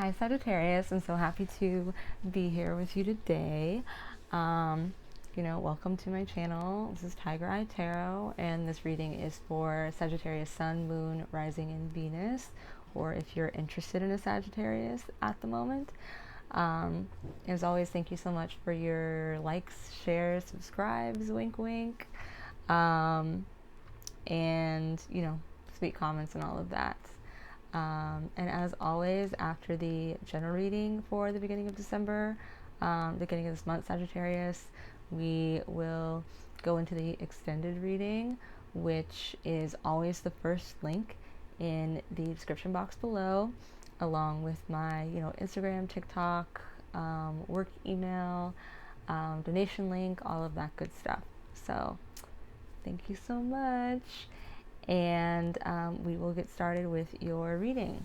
Hi Sagittarius, I'm so happy to be here with you today. Welcome to my channel. This is Tiger Eye Tarot, and this reading is for Sagittarius Sun, Moon, Rising, and Venus, or if you're interested in a Sagittarius at the moment. As always, thank you so much for your likes, shares, subscribes, wink wink, and sweet comments and all of that. And as always, after the general reading for the beginning of December, beginning of this month, Sagittarius, we will go into the extended reading, which is always the first link in the description box below, along with my, Instagram, TikTok, work email, donation link, all of that good stuff. So thank you so much. And we will get started with your reading.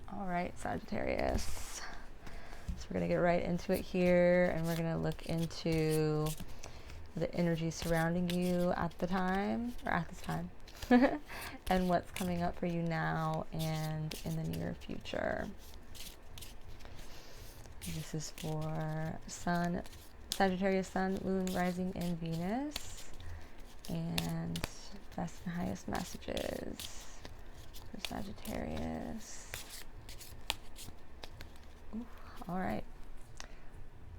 All right, Sagittarius. So we're going to get right into it here, and we're going to look into the energy surrounding you at this time, and what's coming up for you now and in the near future. This is for Sagittarius Sun, Moon, Rising, and Venus. And best and highest messages for Sagittarius. Ooh, all right.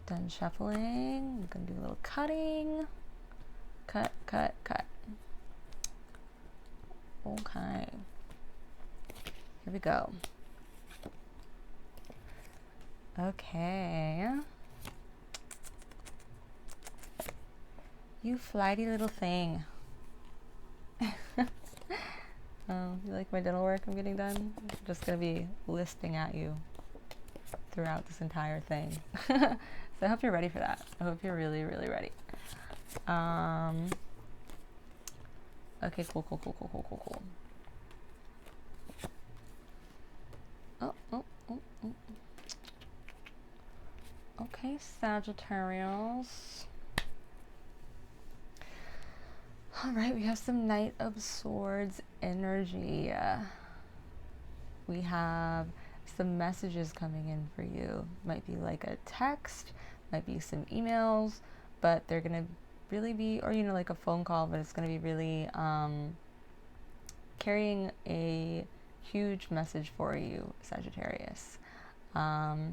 Done shuffling. I'm going to do a little cutting. Cut, cut, cut. Okay. Here we go. Okay. You flighty little thing. You like my dental work I'm getting done? I'm just going to be lisping at you throughout this entire thing. So I hope you're ready for that. I hope you're really, really ready. Okay, cool. Oh. Okay, Sagittarius. All right, we have some Knight of Swords energy. We have some messages coming in for you. Might be like a text, might be some emails, but they're going to really be, or like a phone call, but it's going to be really carrying a huge message for you, Sagittarius. It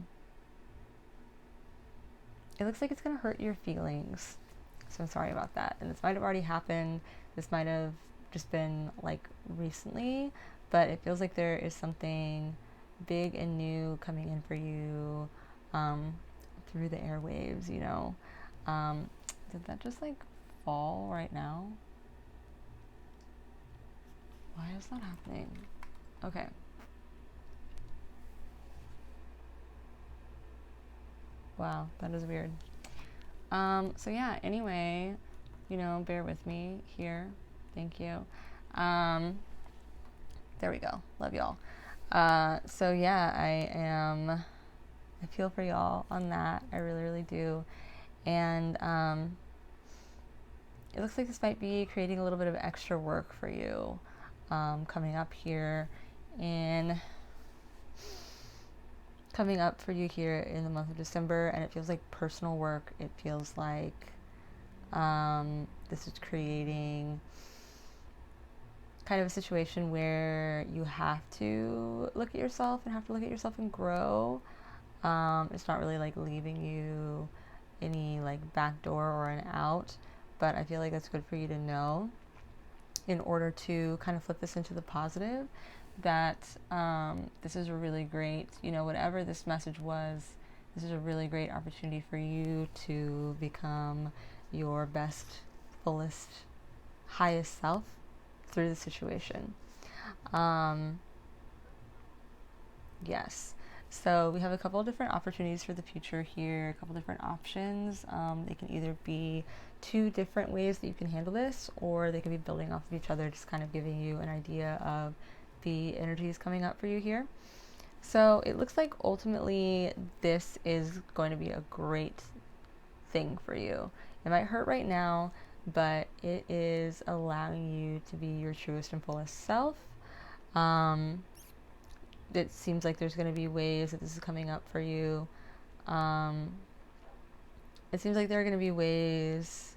looks like it's going to hurt your feelings. So I'm sorry about that. And this might have already happened. This might have just been like recently, but it feels like there is something big and new coming in for you through the airwaves, Did that just like fall right now? Why is that happening? Okay. Wow, that is weird. So yeah, anyway, bear with me here. Thank you. There we go. Love y'all. So yeah, I feel for y'all on that. I really, really do. And it looks like this might be creating a little bit of extra work for you coming up here in the month of December, and it feels like personal work. It feels like this is creating kind of a situation where you have to look at yourself and grow. It's not really like leaving you any like back door or an out, but I feel like that's good for you to know in order to kind of flip this into the positive, that this is a really great, whatever this message was, this is a really great opportunity for you to become your best, fullest, highest self through the situation. Yes. So we have a couple of different opportunities for the future here, a couple different options. They can either be two different ways that you can handle this, or they can be building off of each other, just kind of giving you an idea of the energies coming up for you here. So it looks like ultimately this is going to be a great thing for you. It might hurt right now, but it is allowing you to be your truest and fullest self. it seems like there's going to be ways that this is coming up for you. It seems like there are going to be ways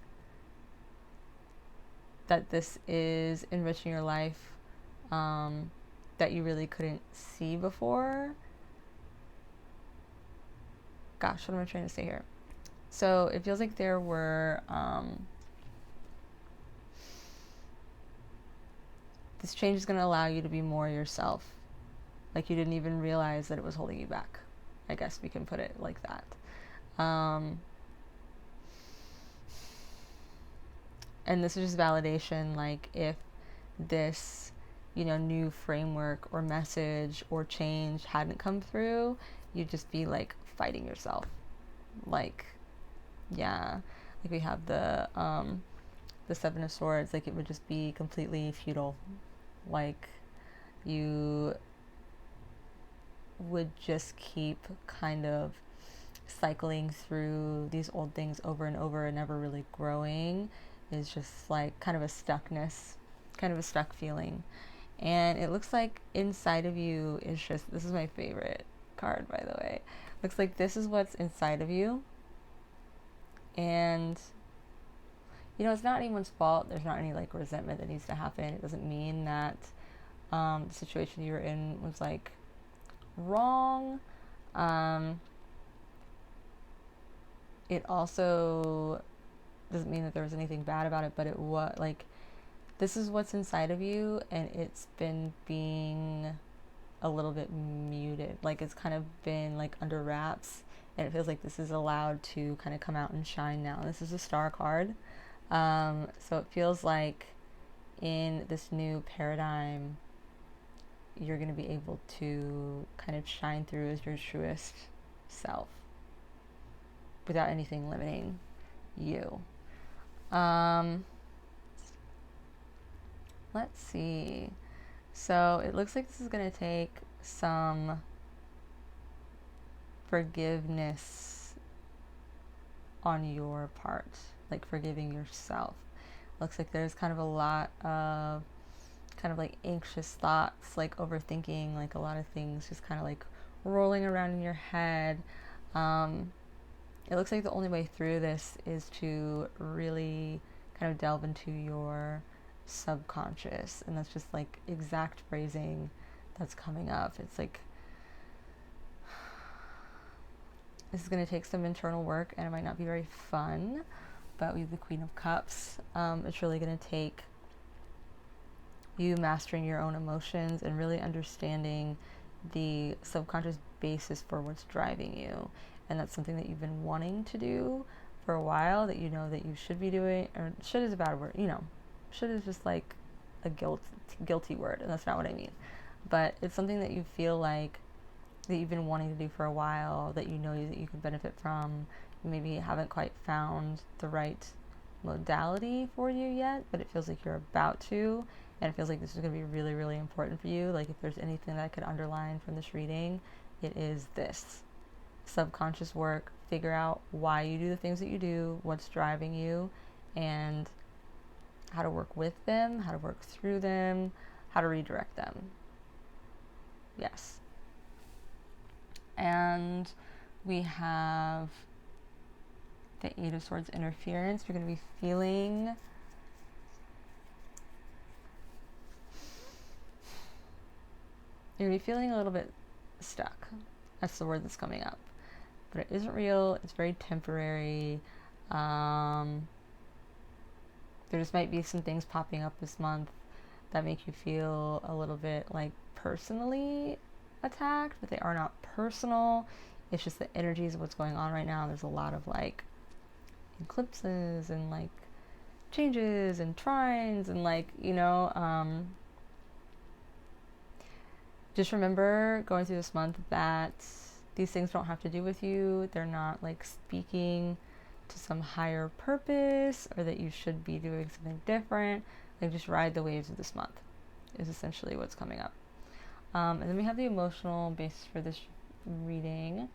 that this is enriching your life that you really couldn't see before. Gosh, what am I trying to say here? So it feels like there were this change is going to allow you to be more yourself. Like you didn't even realize that it was holding you back. I guess we can put it like that. And this is just validation, like if this, new framework or message or change hadn't come through, you'd just be like fighting yourself. Like, yeah, like we have the Seven of Swords, like it would just be completely futile. Like you would just keep kind of cycling through these old things over and over and never really growing. Is just like kind of a stuckness, kind of a stuck feeling. And it looks like inside of you is just, this is my favorite card, by the way. Looks like this is what's inside of you. And, it's not anyone's fault. There's not any like resentment that needs to happen. It doesn't mean that the situation you were in was like wrong. It also doesn't mean that there was anything bad about it, but it was like, this is what's inside of you, and it's been being a little bit muted. Like it's kind of been like under wraps, and it feels like this is allowed to kind of come out and shine now. This is a star card. So it feels like in this new paradigm, you're going to be able to kind of shine through as your truest self without anything limiting you. Let's see. So it looks like this is going to take some forgiveness on your part, like forgiving yourself. Looks like there's kind of a lot of kind of like anxious thoughts, like overthinking, like a lot of things just kind of like rolling around in your head. It looks like the only way through this is to really kind of delve into your subconscious, and that's just like exact phrasing that's coming up. It's like this is going to take some internal work, and it might not be very fun, but we have the Queen of Cups. It's really going to take you mastering your own emotions and really understanding the subconscious basis for what's driving you. And that's something that you've been wanting to do for a while, that you know that you should be doing. Or should is a bad word, should is just like a guilty word, and that's not what I mean. But it's something that you feel like that you've been wanting to do for a while, that you know that you could benefit from. You maybe haven't quite found the right modality for you yet, but it feels like you're about to, and it feels like this is going to be really, really important for you. Like if there's anything that I could underline from this reading, it is this. Subconscious work, figure out why you do the things that you do, what's driving you, and how to work with them, how to work through them, how to redirect them. Yes. And we have the Eight of Swords interference. You're going to be feeling a little bit stuck. That's the word that's coming up. But it isn't real. It's very temporary. There just might be some things popping up this month that make you feel a little bit like personally attacked, but they are not personal. It's just the energies of what's going on right now. There's a lot of like eclipses and like changes and trines and like, just remember going through this month that these things don't have to do with you. They're not like speaking to some higher purpose or that you should be doing something different. Like just ride the waves of this month is essentially what's coming up. And then we have the emotional basis for this reading.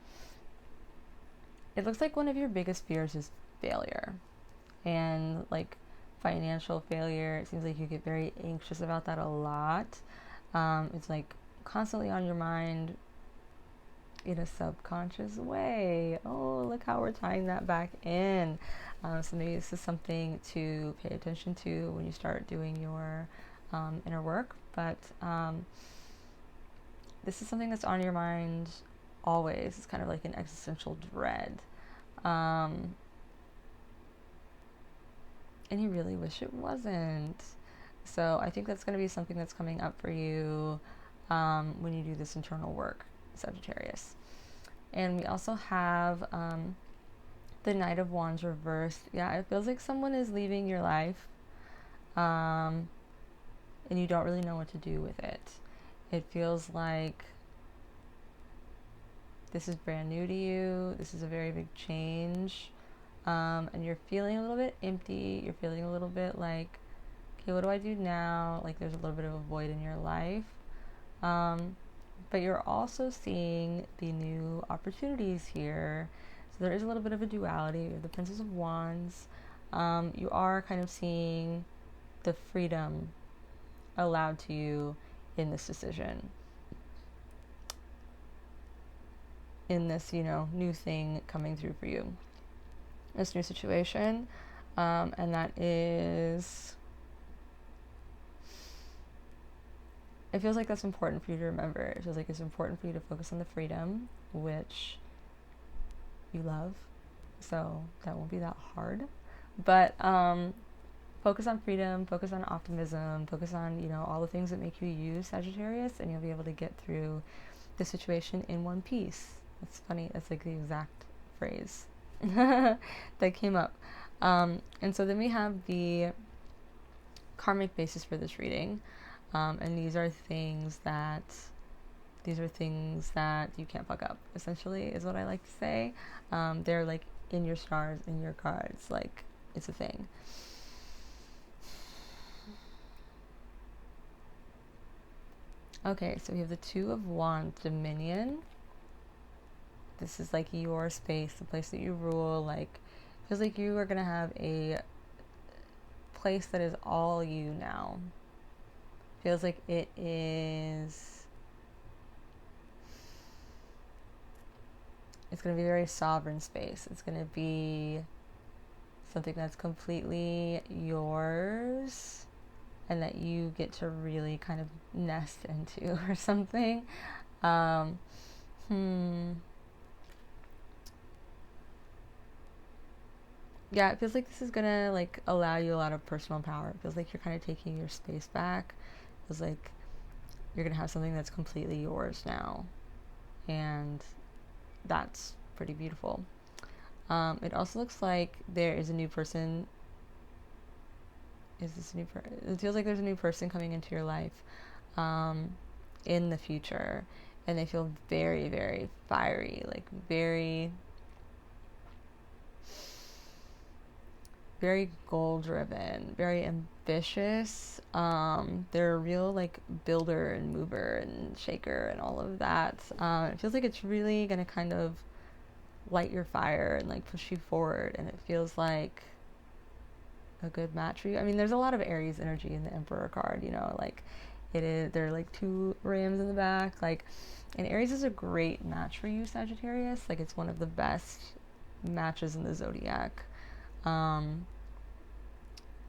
It looks like one of your biggest fears is failure and like financial failure. It seems like you get very anxious about that a lot. It's like constantly on your mind in a subconscious way. Oh, look how we're tying that back in. So maybe this is something to pay attention to when you start doing your inner work. But this is something that's on your mind always. It's kind of like an existential dread. And you really wish it wasn't. So I think that's going to be something that's coming up for you when you do this internal work, Sagittarius. And we also have the Knight of Wands reversed. Yeah, it feels like someone is leaving your life and you don't really know what to do with it. It feels like this is brand new to you. This is a very big change. And you're feeling a little bit empty. You're feeling a little bit like, okay, what do I do now? Like there's a little bit of a void in your life. But you're also seeing the new opportunities here. So there is a little bit of a duality. You're the Princess of Wands. You are kind of seeing the freedom allowed to you in this decision. In this, new thing coming through for you. This new situation. And that is... It feels like that's important for you to remember. It feels like it's important for you to focus on the freedom, which you love. So that won't be that hard. But focus on freedom, focus on optimism, focus on, all the things that make you you, Sagittarius, and you'll be able to get through the situation in one piece. That's funny. That's like the exact phrase that came up. And so then we have the karmic basis for this reading. And these are things that you can't fuck up, essentially, is what I like to say. They're like in your stars, in your cards, like it's a thing. Okay, so we have the Two of Wands, Dominion. This is like your space, the place that you rule. Like, feels like you are gonna have a place that is all you now. Feels like it is... It's going to be a very sovereign space. It's going to be something that's completely yours and that you get to really kind of nest into or something. Yeah, it feels like this is going to like allow you a lot of personal power. It feels like you're kind of taking your space back. It feels like you're going to have something that's completely yours now. And that's pretty beautiful. It also looks like there is a new person. Is this a new person? It feels like there's a new person coming into your life in the future. And they feel very, very fiery. Like very... very goal driven, very ambitious. They're a real like builder and mover and shaker and all of that. It feels like it's really gonna kind of light your fire and like push you forward, and it feels like a good match for you. I mean, there's a lot of Aries energy in the Emperor card, like it is, there are like two rams in the back, like, and Aries is a great match for you, Sagittarius. Like it's one of the best matches in the zodiac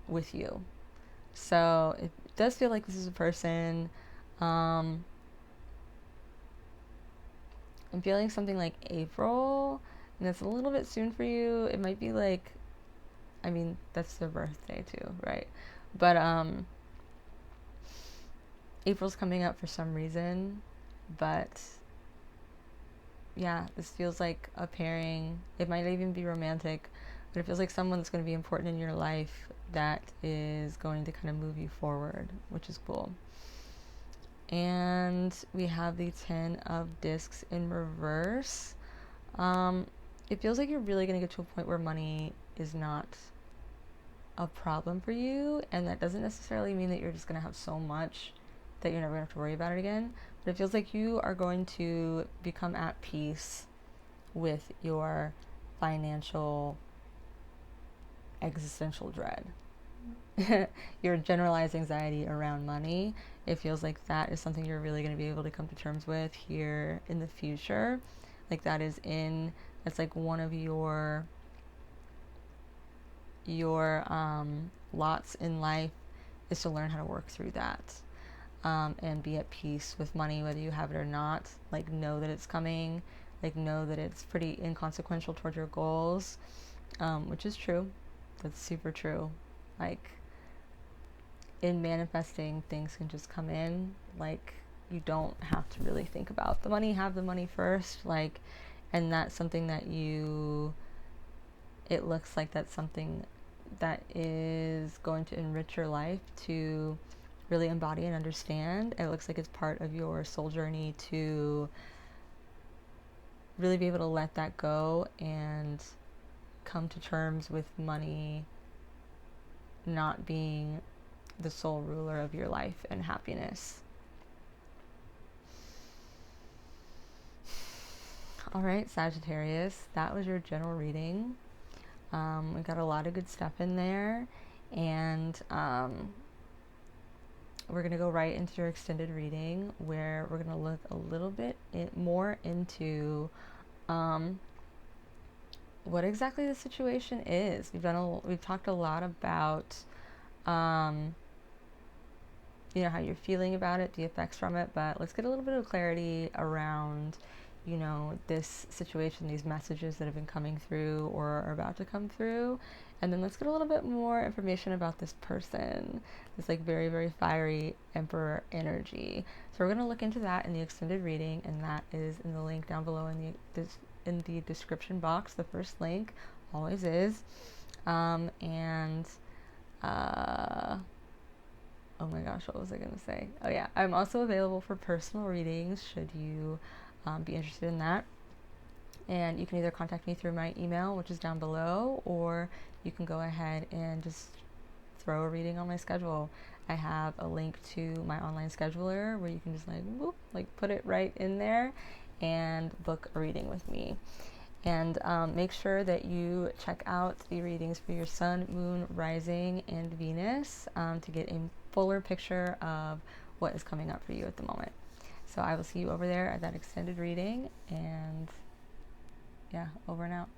with you. So it does feel like this is a person. I'm feeling something like April, and it's a little bit soon for you. It might be like, I mean, that's their birthday too, right? But April's coming up for some reason, but yeah, this feels like a pairing. It might even be romantic, but it feels like someone that's going to be important in your life that is going to kind of move you forward, which is cool. And we have the 10 of Discs in reverse. It feels like you're really going to get to a point where money is not a problem for you, and that doesn't necessarily mean that you're just going to have so much that you're never going to have to worry about it again, but it feels like you are going to become at peace with your financial existential dread. your generalized anxiety around money, it feels like that is something you're really going to be able to come to terms with here in the future. Like that's like one of your lots in life, is to learn how to work through that, and be at peace with money, whether you have it or not. Like, know that it's coming. Like, know that it's pretty inconsequential towards your goals, which is true. That's super true. Like, in manifesting, things can just come in. Like, you don't have to really think about the money. Have the money first. Like, and that's something that it looks like that's something that is going to enrich your life to really embody and understand. It looks like it's part of your soul journey to really be able to let that go and come to terms with money not being the sole ruler of your life and happiness. All right, Sagittarius, that was your general reading. We got a lot of good stuff in there, and we're going to go right into your extended reading, where we're going to look a little bit more into what exactly the situation is. We've talked a lot about how you're feeling about it, the effects from it, but let's get a little bit of clarity around this situation, these messages that have been coming through or are about to come through. And then let's get a little bit more information about this person, this like very, very fiery Emperor energy. So we're going to look into that in the extended reading, and that is in the link down below in the description box. The first link always is. And oh my gosh, what was I going to say? Oh yeah, I'm also available for personal readings should you be interested in that. And you can either contact me through my email, which is down below, or you can go ahead and just throw a reading on my schedule. I have a link to my online scheduler where you can just put it right in there and book a reading with me. And make sure that you check out the readings for your sun, moon, rising, and Venus to get a fuller picture of what is coming up for you at the moment. So I will see you over there at that extended reading, and yeah, over and out.